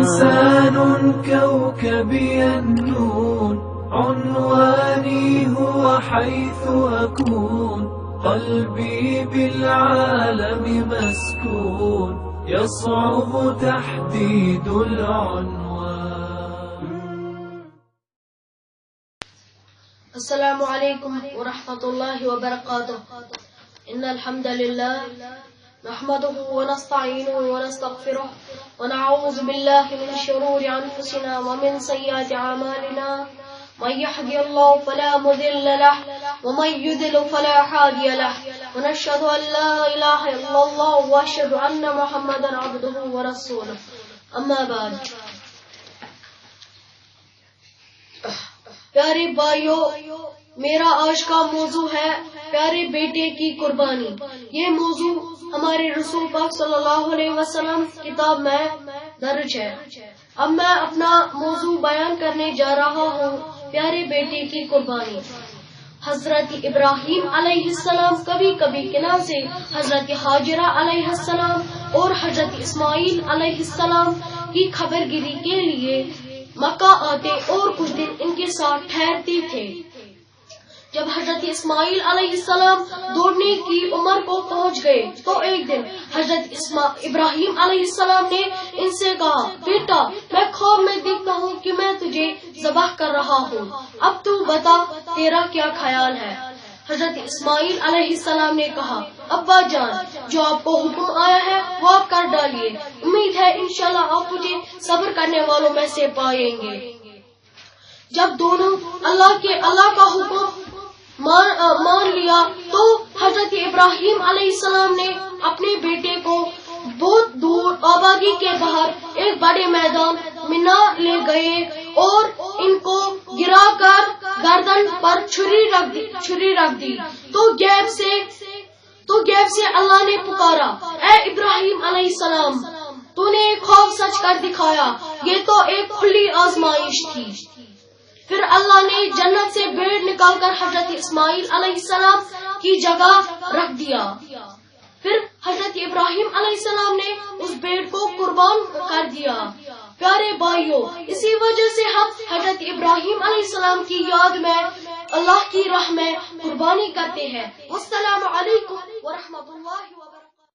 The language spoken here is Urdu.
إنسان كوكبي النون، عنواني هو حيث أكون، قلبي بالعالم مسكون، يصعب تحديد العنوان. السلام علیکم ورحمۃ اللہ وبرکاتہ. ان الحمد للہ نحمده ونستعینه ونستغفره ونعوذ باللہ من شرور انفسنا ومن سیئات اعمالنا. من يهد الله فلا مضل له ومن يضلل فلا هادي له. ونشهد ان لا اله الا الله واشهد ان محمدا عبده ورسوله. اما بعد. پیارے بھائیو، میرا آج کا موضوع ہے پیارے بیٹے کی قربانی. یہ موضوع ہمارے رسول پاک صلی اللہ علیہ وسلم کتاب میں درج ہے. اب میں اپنا موضوع بیان کرنے جا رہا ہوں، پیارے بیٹے کی قربانی. حضرت ابراہیم علیہ السلام کبھی کبھی کناں سے حضرت حاجرہ علیہ السلام اور حضرت اسماعیل علیہ السلام کی خبر گیری کے لیے مکہ آتے اور کچھ دن ان کے ساتھ ٹھہرتے تھے. جب حضرت اسماعیل علیہ السلام دوڑنے کی عمر کو پہنچ گئے تو ایک دن حضرت ابراہیم علیہ السلام نے ان سے کہا، بیٹا میں خواب میں دیکھتا ہوں کہ میں تجھے ذبح کر رہا ہوں، اب تو بتا تیرا کیا خیال ہے؟ حضرت اسماعیل علیہ السلام نے کہا، ابا جان جو آپ کو حکم آیا ہے وہ آپ کر ڈالیے، امید ہے انشاءاللہ آپ مجھے صبر کرنے والوں میں سے پائیں گے. جب دونوں اللہ کا حکم مان لیا تو حضرت ابراہیم علیہ السلام نے اپنے بیٹے کو بہت دور آبادی کے باہر ایک بڑے میدان منا لے گئے اور ان کو گرا کر گردن پر چھری رکھ دی. تو غیب سے اللہ نے پکارا، اے ابراہیم علیہ السلام، تو نے ایک خواب سچ کر دکھایا، یہ تو ایک کھلی آزمائش تھی. پھر اللہ نے جنت سے بھیڑ نکال کر حضرت اسماعیل علیہ السلام کی جگہ رکھ دیا. پھر حضرت ابراہیم علیہ السلام نے اس بھیڑ کو قربان کر دیا. پیارے بھائیوں، اسی وجہ سے ہم حضرت ابراہیم علیہ السلام کی یاد میں اللہ کی راہ میں قربانی کرتے ہیں. السلام علیکم ورحمۃ اللہ وبرکاتہ.